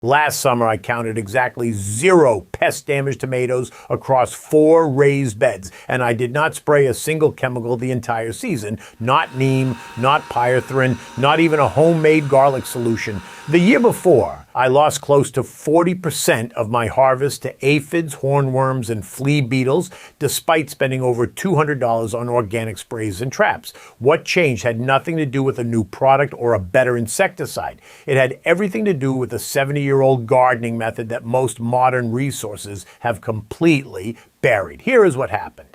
Last summer, I counted exactly 0 pest-damaged tomatoes across 4 raised beds, and I did not spray a single chemical the entire season. Not neem, not pyrethrin, not even a homemade garlic solution. The year before, I lost close to 40% of my harvest to aphids, hornworms, and flea beetles, despite spending over $200 on organic sprays and traps. What changed had nothing to do with a new product or a better insecticide. It had everything to do with the 70-year-old gardening method that most modern resources have completely buried. Here is what happened.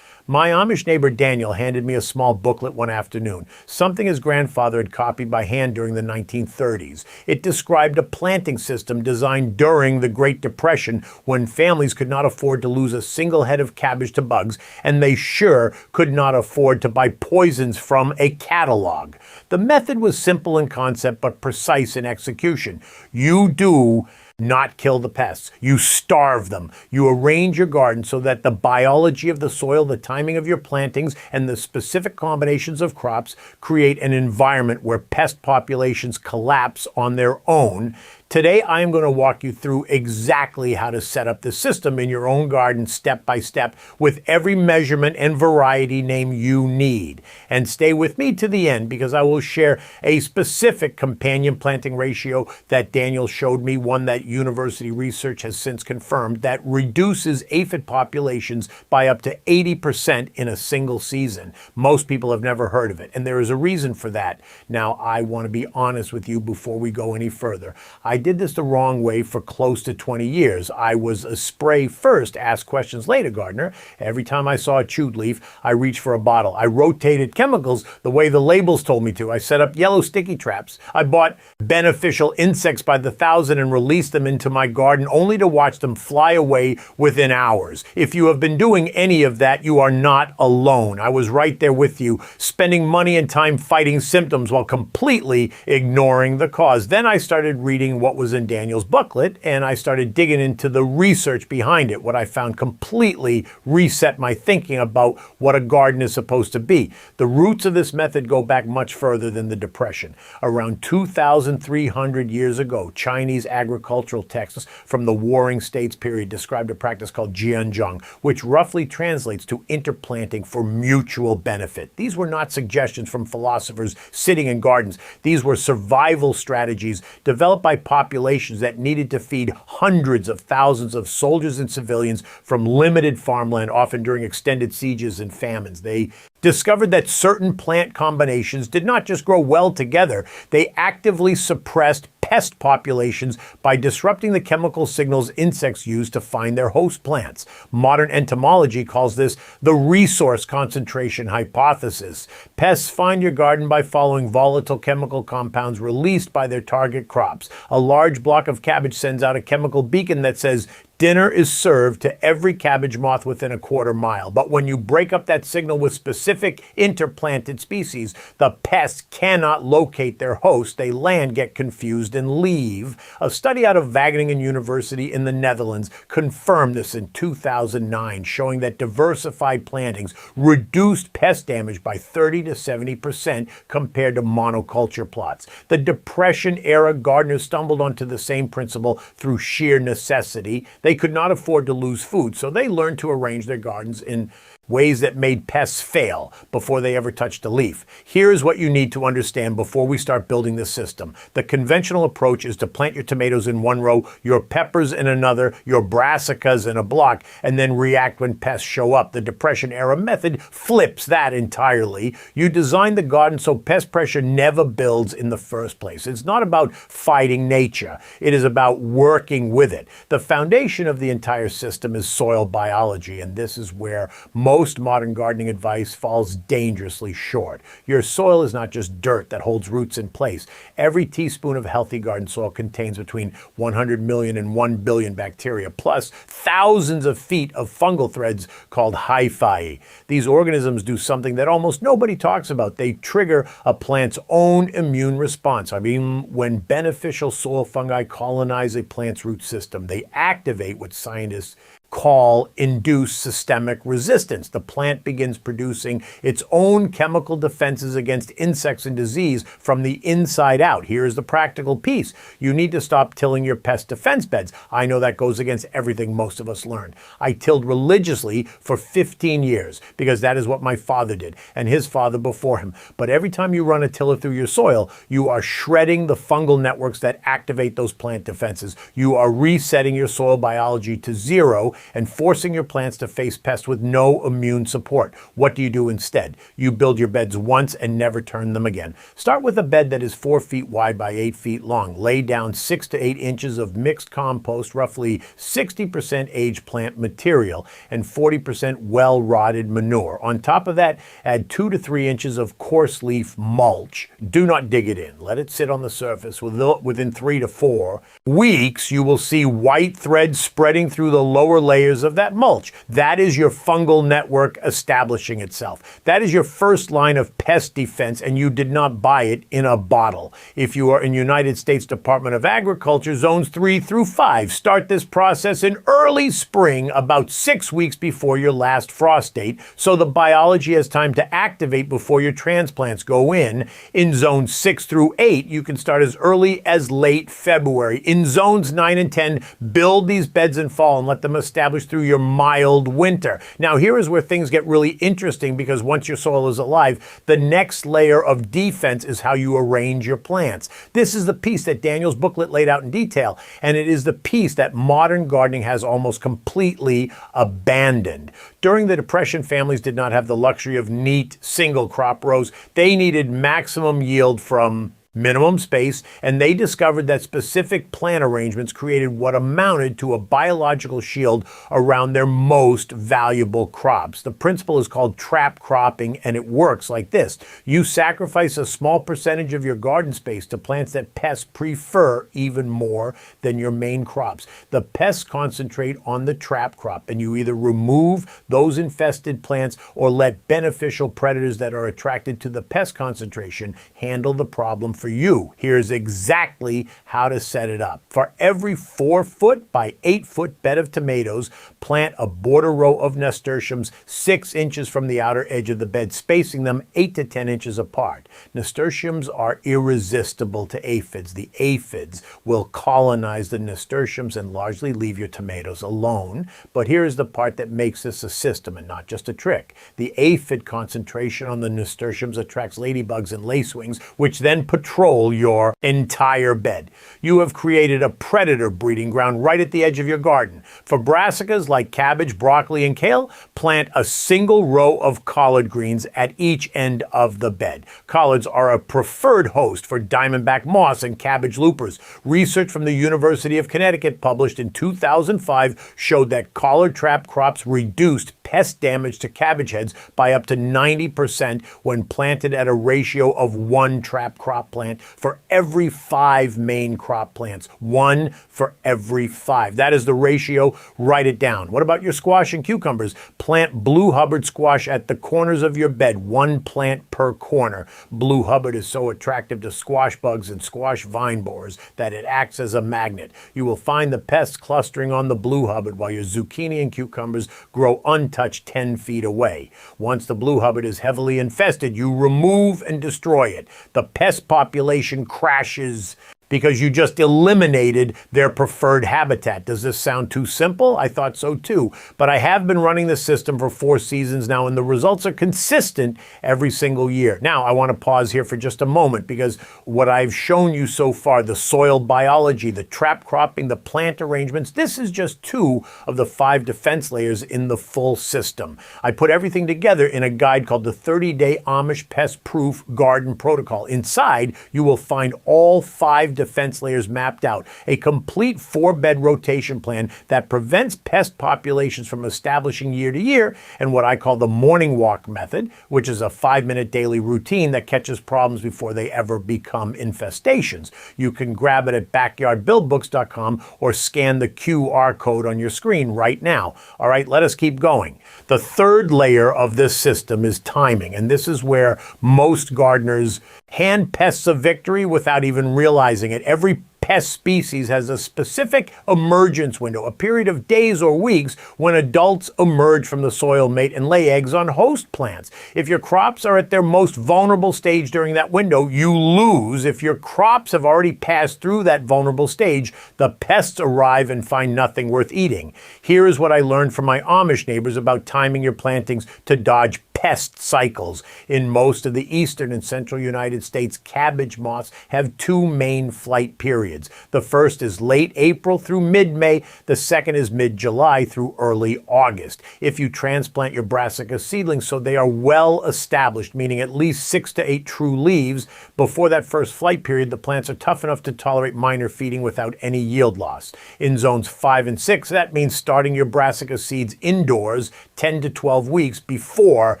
My Amish neighbor Daniel handed me a small booklet one afternoon, something his grandfather had copied by hand during the 1930s. It described a planting system designed during the Great Depression, when families could not afford to lose a single head of cabbage to bugs, and they sure could not afford to buy poisons from a catalog. The method was simple in concept but precise in execution. You do not kill the pests. You starve them. You arrange your garden so that the biology of the soil, the timing of your plantings, and the specific combinations of crops create an environment where pest populations collapse on their own. Today, I am going to walk you through exactly how to set up the system in your own garden step by step, with every measurement and variety name you need. And stay with me to the end, because I will share a specific companion planting ratio that Daniel showed me, one that university research has since confirmed, that reduces aphid populations by up to 80% in a single season. Most people have never heard of it, and there is a reason for that. Now, I want to be honest with you before we go any further. I did this the wrong way for close to 20 years. I was a spray first, ask questions later gardener. Every time I saw a chewed leaf, I reached for a bottle. I rotated chemicals the way the labels told me to. I set up yellow sticky traps. I bought beneficial insects by the thousand and released them into my garden, only to watch them fly away within hours. If you have been doing any of that, you are not alone. I was right there with you, spending money and time fighting symptoms while completely ignoring the cause. Then I started reading what was in Daniel's booklet, and I started digging into the research behind it. What I found completely reset my thinking about what a garden is supposed to be. The roots of this method go back much further than the Depression. Around 2,300 years ago, Chinese agricultural texts from the Warring States period described a practice called jianzhong, which roughly translates to interplanting for mutual benefit. These were not suggestions from philosophers sitting in gardens. These were survival strategies developed by populations that needed to feed hundreds of thousands of soldiers and civilians from limited farmland, often during extended sieges and famines. They discovered that certain plant combinations did not just grow well together, they actively suppressed pest populations by disrupting the chemical signals insects use to find their host plants. Modern entomology calls this the resource concentration hypothesis. Pests find your garden by following volatile chemical compounds released by their target crops. A large block of cabbage sends out a chemical beacon that says, "Dinner is served" to every cabbage moth within a quarter mile. But when you break up that signal with specific interplanted species, the pests cannot locate their host. They land, get confused, and leave. A study out of Wageningen University in the Netherlands confirmed this in 2009, showing that diversified plantings reduced pest damage by 30 to 70% compared to monoculture plots. The Depression-era gardeners stumbled onto the same principle through sheer necessity. They could not afford to lose food, so they learned to arrange their gardens in ways that made pests fail before they ever touched a leaf. Here's what you need to understand before we start building this system. The conventional approach is to plant your tomatoes in one row, your peppers in another, your brassicas in a block, and then react when pests show up. The Depression-era method flips that entirely. You design the garden so pest pressure never builds in the first place. It's not about fighting nature. It is about working with it. The foundation of the entire system is soil biology, and this is where most modern gardening advice falls dangerously short. Your soil is not just dirt that holds roots in place. Every teaspoon of healthy garden soil contains between 100 million and 1 billion bacteria, plus thousands of feet of fungal threads called hyphae. These organisms do something that almost nobody talks about. They trigger a plant's own immune response. I mean, when beneficial soil fungi colonize a plant's root system, they activate what scientists call induced systemic resistance. The plant begins producing its own chemical defenses against insects and disease from the inside out. Here's the practical piece. You need to stop tilling your pest defense beds. I know that goes against everything most of us learned. I tilled religiously for 15 years because that is what my father did and his father before him. But every time you run a tiller through your soil, you are shredding the fungal networks that activate those plant defenses. You are resetting your soil biology to zero and forcing your plants to face pests with no immune support. What do you do instead? You build your beds once and never turn them again. Start with a bed that is 4 feet wide by 8 feet long. Lay down 6 to 8 inches of mixed compost, roughly 60% aged plant material, and 40% well-rotted manure. On top of that, add 2 to 3 inches of coarse leaf mulch. Do not dig it in. Let it sit on the surface. Within 3 to 4 weeks, you will see white threads spreading through the lower layers of that mulch. That is your fungal network establishing itself. That is your first line of pest defense, and you did not buy it in a bottle. If you are in United States Department of Agriculture, zones 3 through 5, start this process in early spring, about 6 weeks before your last frost date, so the biology has time to activate before your transplants go in. In zones 6 through 8, you can start as early as late February. In zones 9 and 10, build these beds in fall and let them establish through your mild winter. Now, here is where things get really interesting, because once your soil is alive, the next layer of defense is how you arrange your plants. This is the piece that Daniel's booklet laid out in detail, and it is the piece that modern gardening has almost completely abandoned. During the Depression, families did not have the luxury of neat single crop rows. They needed maximum yield from minimum space, and they discovered that specific plant arrangements created what amounted to a biological shield around their most valuable crops. The principle is called trap cropping, and it works like this. You sacrifice a small percentage of your garden space to plants that pests prefer even more than your main crops. The pests concentrate on the trap crop, and you either remove those infested plants or let beneficial predators that are attracted to the pest concentration handle the problem for you. Here's exactly how to set it up. For every 4 foot by 8 foot bed of tomatoes, plant a border row of nasturtiums 6 inches from the outer edge of the bed, spacing them 8 to 10 inches apart. Nasturtiums are irresistible to aphids. The aphids will colonize the nasturtiums and largely leave your tomatoes alone. But here's the part that makes this a system and not just a trick. The aphid concentration on the nasturtiums attracts ladybugs and lacewings, which then patrol your entire bed. You have created a predator breeding ground right at the edge of your garden. For brassicas like cabbage, broccoli, and kale, plant a single row of collard greens at each end of the bed. Collards are a preferred host for diamondback moths and cabbage loopers. Research from the University of Connecticut, published in 2005, showed that collard trap crops reduced pest damage to cabbage heads by up to 90% when planted at a ratio of 1 trap crop plant for every 5 main crop plants. 1 for every 5. That is the ratio. Write it down. What about your squash and cucumbers? Plant Blue Hubbard squash at the corners of your bed, 1 plant per corner. Blue Hubbard is so attractive to squash bugs and squash vine borers that it acts as a magnet. You will find the pests clustering on the Blue Hubbard while your zucchini and cucumbers grow untouched 10 feet away. Once the Blue Hubbard is heavily infested, you remove and destroy it. The pest population crashes because you just eliminated their preferred habitat. Does this sound too simple? I thought so too. But I have been running the system for 4 seasons now, and the results are consistent every single year. Now, I want to pause here for just a moment, because what I've shown you so far, the soil biology, the trap cropping, the plant arrangements, this is just 2 of the 5 defense layers in the full system. I put everything together in a guide called the 30-Day Amish Pest-Proof Garden Protocol. Inside, you will find all 5 defense layers mapped out, a complete 4-bed rotation plan that prevents pest populations from establishing year to year, and what I call the morning walk method, which is a 5-minute daily routine that catches problems before they ever become infestations. You can grab it at backyardbuildbooks.com or scan the QR code on your screen right now. All right, let us keep going. The 3rd layer of this system is timing, and this is where most gardeners hand pests a victory without even realizing it. Every pest species has a specific emergence window, a period of days or weeks when adults emerge from the soil, mate, and lay eggs on host plants. If your crops are at their most vulnerable stage during that window, you lose. If your crops have already passed through that vulnerable stage, the pests arrive and find nothing worth eating. Here is what I learned from my Amish neighbors about timing your plantings to dodge pest cycles. In most of the eastern and central United States, cabbage moths have two main flight periods. The first is late April through mid-May. The second is mid-July through early August. If you transplant your brassica seedlings so they are well established, meaning at least 6 to 8 true leaves, before that first flight period, the plants are tough enough to tolerate minor feeding without any yield loss. In zones 5 and 6, that means starting your brassica seeds indoors 10 to 12 weeks before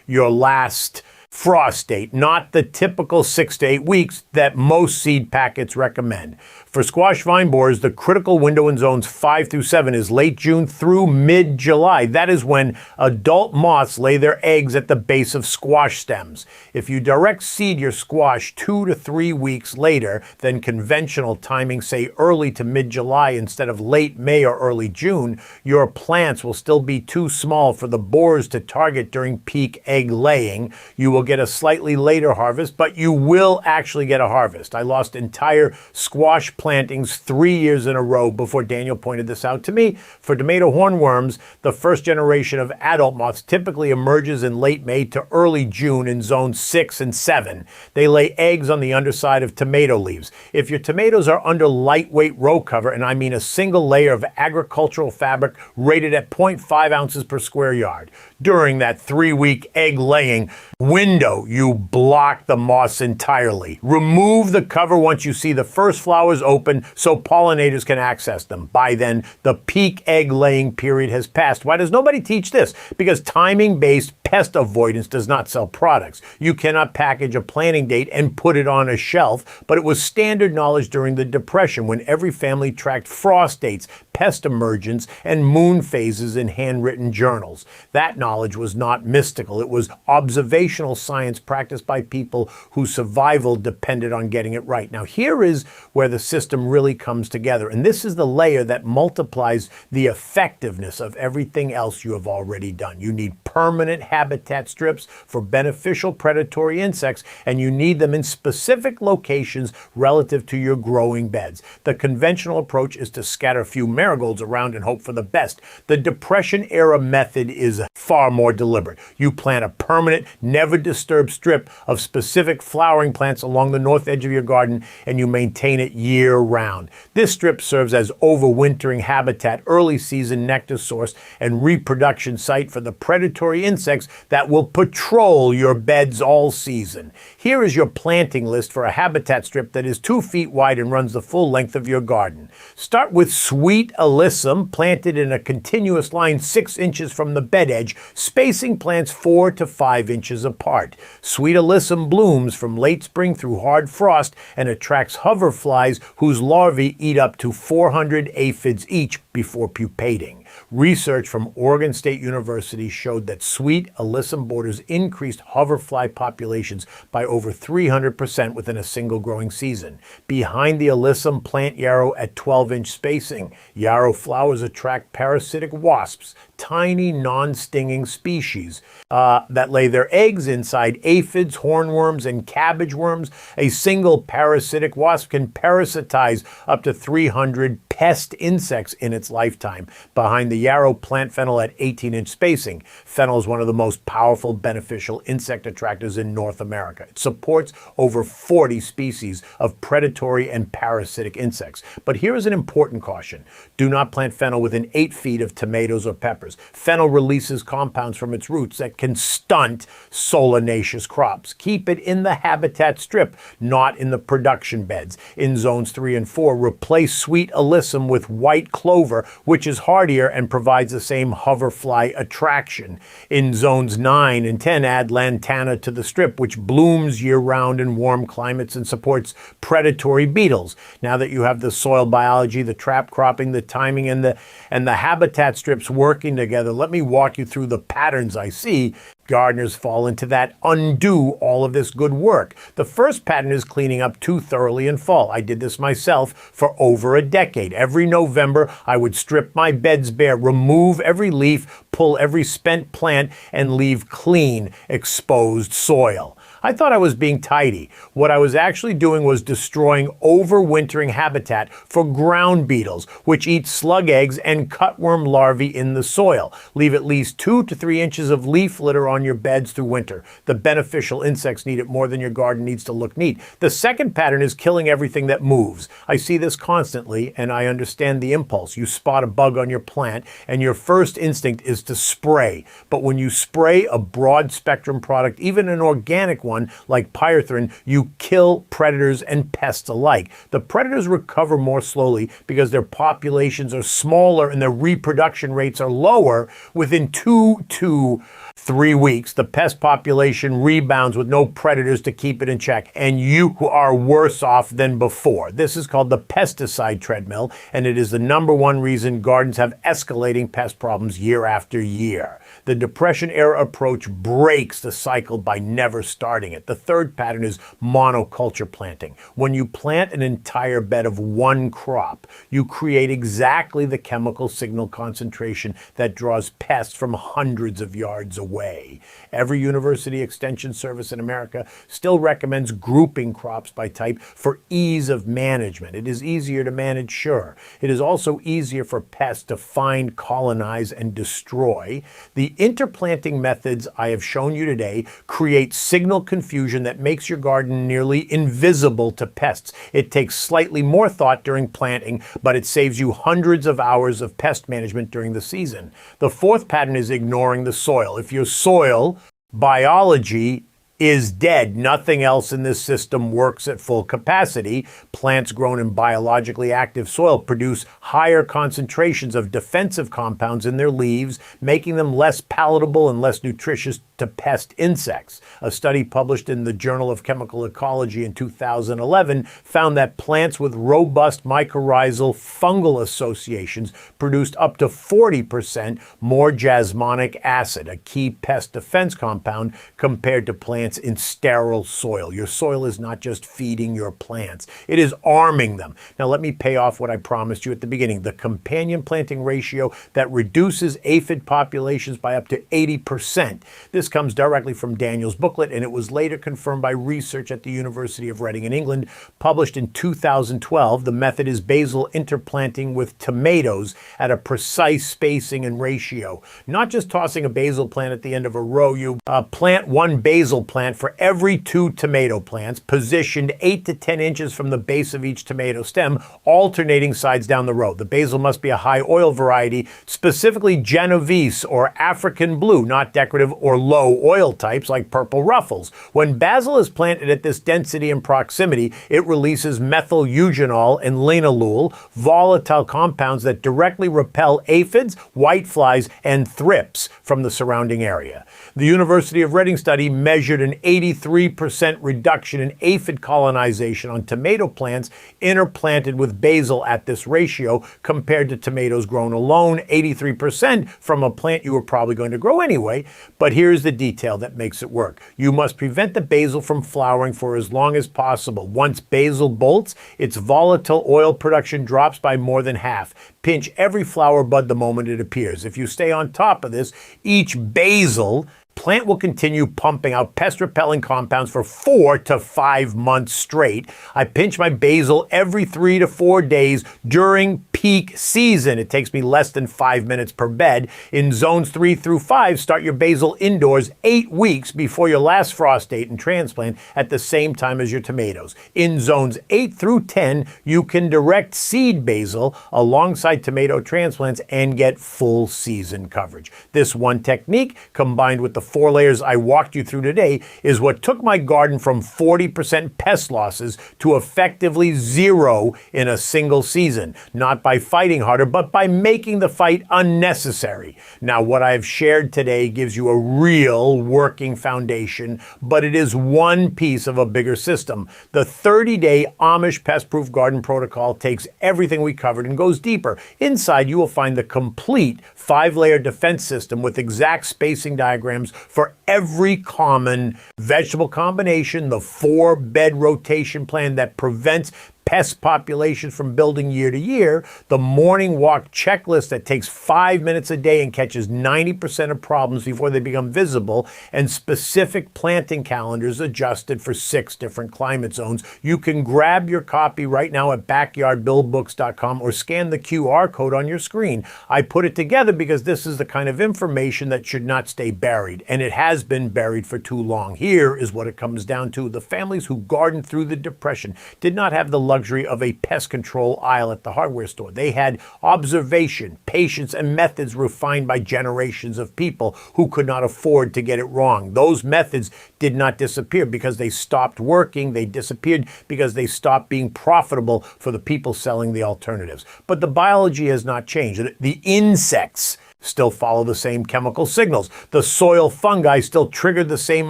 your last frost date, not the typical 6 to 8 weeks that most seed packets recommend. For squash vine borers, the critical window in zones 5 through 7 is late June through mid-July. That is when adult moths lay their eggs at the base of squash stems. If you direct seed your squash 2 to 3 weeks later than conventional timing, say early to mid-July instead of late May or early June, your plants will still be too small for the borers to target during peak egg laying. You will get a slightly later harvest, but you will actually get a harvest. I lost entire squash plantings 3 years in a row before Daniel pointed this out to me. For tomato hornworms, the first generation of adult moths typically emerges in late May to early June in zones 6 and 7. They lay eggs on the underside of tomato leaves. If your tomatoes are under lightweight row cover, and I mean a single layer of agricultural fabric rated at 0.5 ounces per square yard, during that 3-week egg laying window, you block the moths entirely. Remove the cover once you see the first flowers open so pollinators can access them. By then, the peak egg laying period has passed. Why does nobody teach this? Because timing-based pest avoidance does not sell products. You cannot package a planting date and put it on a shelf, but it was standard knowledge during the Depression when every family tracked frost dates, pest emergence, and moon phases in handwritten journals. That knowledge was not mystical. It was observational science practiced by people whose survival depended on getting it right. Now, here is where the system really comes together, and this is the layer that multiplies the effectiveness of everything else you have already done. You need permanent habitat strips for beneficial predatory insects, and you need them in specific locations relative to your growing beds. The conventional approach is to scatter a few marigolds around and hope for the best. The Depression-era method is far more deliberate. You plant a permanent, never-disturbed strip of specific flowering plants along the north edge of your garden, and you maintain it year-round. This strip serves as overwintering habitat, early season nectar source, and reproduction site for the predatory insects that will patrol your beds all season. Here is your planting list for a habitat strip that is 2 feet wide and runs the full length of your garden. Start with sweet alyssum, planted in a continuous line 6 inches from the bed edge, spacing plants 4 to 5 inches apart. Sweet alyssum blooms from late spring through hard frost and attracts hoverflies whose larvae eat up to 400 aphids each before pupating. Research from Oregon State University showed that sweet alyssum borders increased hoverfly populations by over 300% within a single growing season. Behind the alyssum, plant yarrow at 12-inch spacing. Yarrow flowers attract parasitic wasps, tiny non-stinging species that lay their eggs inside aphids, hornworms, and cabbage worms. A single parasitic wasp can parasitize up to 300 pest insects in its lifetime. Behind the yarrow, plant fennel at 18-inch spacing. Fennel is one of the most powerful beneficial insect attractors in North America. It supports over 40 species of predatory and parasitic insects. But here is an important caution. Do not plant fennel within 8 feet of tomatoes or peppers. Fennel releases compounds from its roots that can stunt solanaceous crops. Keep it in the habitat strip, not in the production beds. In zones 3 and 4, replace sweet alyssum with white clover, which is hardier and provides the same hoverfly attraction. In zones 9 and 10, add lantana to the strip, which blooms year-round in warm climates and supports predatory beetles. Now that you have the soil biology, the trap cropping, the timing, and the habitat strips working together, let me walk you through the patterns I see Gardeners fall into that undo all of this good work. The first pattern is cleaning up too thoroughly in fall. I did this myself for over a decade. Every November, I would strip my beds bare, remove every leaf, pull every spent plant, and leave clean, exposed soil. I thought I was being tidy. What I was actually doing was destroying overwintering habitat for ground beetles, which eat slug eggs and cutworm larvae in the soil. Leave at least 2 to 3 inches of leaf litter on your beds through winter. The beneficial insects need it more than your garden needs to look neat. The second pattern is killing everything that moves. I see this constantly, and I understand the impulse. You spot a bug on your plant, and your first instinct is to spray. But when you spray a broad spectrum product, even an organic one like pyrethrin, you kill predators and pests alike. The predators recover more slowly because their populations are smaller and their reproduction rates are lower. Within 2 to 3 weeks, the pest population rebounds with no predators to keep it in check, and you are worse off than before. This is called the pesticide treadmill, and it is the #1 reason gardens have escalating pest problems year after year. The Depression-era approach breaks the cycle by never starting it. The third pattern is monoculture planting. When you plant an entire bed of one crop, you create exactly the chemical signal concentration that draws pests from hundreds of yards away. Every university extension service in America still recommends grouping crops by type for ease of management. It is easier to manage, sure. It is also easier for pests to find, colonize, and destroy. The interplanting methods I have shown you today create signal confusion that makes your garden nearly invisible to pests. It takes slightly more thought during planting, but it saves you hundreds of hours of pest management during the season. The fourth pattern is ignoring the soil. If your soil biology is dead, nothing else in this system works at full capacity. Plants grown in biologically active soil produce higher concentrations of defensive compounds in their leaves, making them less palatable and less nutritious to pest insects. A study published in the Journal of Chemical Ecology in 2011 found that plants with robust mycorrhizal fungal associations produced up to 40% more jasmonic acid, a key pest defense compound, compared to plants in sterile soil. Your soil is not just feeding your plants, it is arming them. Now let me pay off what I promised you at the beginning, the companion planting ratio that reduces aphid populations by up to 80%. This comes directly from Daniel's booklet, and it was later confirmed by research at the University of Reading in England, published in 2012. The method is basil interplanting with tomatoes at a precise spacing and ratio. Not just tossing a basil plant at the end of a row. You plant one basil plant for every 2 tomato plants, positioned 8 to 10 inches from the base of each tomato stem, alternating sides down the row. The basil must be a high oil variety, specifically Genovese or African blue, not decorative or low oil types like purple ruffles. When basil is planted at this density and proximity, it releases methyl eugenol and linalool, volatile compounds that directly repel aphids, whiteflies, and thrips from the surrounding area. The University of Reading study measured an 83% reduction in aphid colonization on tomato plants interplanted with basil at this ratio compared to tomatoes grown alone, 83% from a plant you were probably going to grow anyway. But here's the detail that makes it work. You must prevent the basil from flowering for as long as possible. Once basil bolts, its volatile oil production drops by more than half. Pinch every flower bud the moment it appears. If you stay on top of this, each basil plant will continue pumping out pest-repelling compounds for 4 to 5 months straight. I pinch my basil every 3 to 4 days during peak season. It takes me less than 5 minutes per bed. In zones 3 through 5, start your basil indoors 8 weeks before your last frost date and transplant at the same time as your tomatoes. In zones 8 through 10, you can direct seed basil alongside tomato transplants and get full season coverage. This one technique, combined with the 4 layers I walked you through today, is what took my garden from 40% pest losses to effectively 0 in a single season. Not by fighting harder, but by making the fight unnecessary. Now, what I've shared today gives you a real working foundation, but it is one piece of a bigger system. The 30-day Amish Pest-Proof Garden Protocol takes everything we covered and goes deeper. Inside, you will find the complete 5-layer defense system with exact spacing diagrams for every common vegetable combination, the 4-bed rotation plan that prevents pest populations from building year to year, the morning walk checklist that takes 5 minutes a day and catches 90% of problems before they become visible, and specific planting calendars adjusted for 6 different climate zones. You can grab your copy right now at backyardbuildbooks.com or scan the QR code on your screen. I put it together because this is the kind of information that should not stay buried, and it has been buried for too long. Here is what it comes down to. The families who gardened through the Depression did not have the luxury of a pest control aisle at the hardware store. They had observation, patience, and methods refined by generations of people who could not afford to get it wrong. Those methods did not disappear because they stopped working. They disappeared because they stopped being profitable for the people selling the alternatives. But the biology has not changed. The insects still follow the same chemical signals. The soil fungi still trigger the same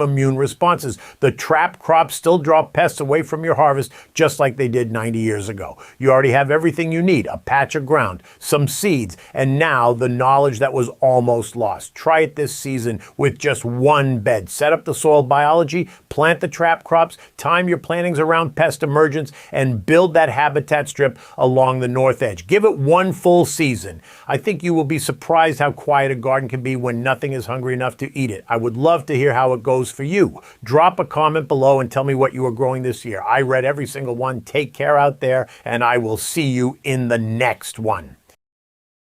immune responses. The trap crops still draw pests away from your harvest just like they did 90 years ago. You already have everything you need: a patch of ground, some seeds, and now the knowledge that was almost lost. Try it this season with just 1 bed. Set up the soil biology, plant the trap crops, time your plantings around pest emergence, and build that habitat strip along the north edge. Give it 1 full season. I think you will be surprised how quiet a garden can be when nothing is hungry enough to eat it. I would love to hear how it goes for you. Drop a comment below and tell me what you are growing this year. I read every single one. Take care out there, and I will see you in the next one.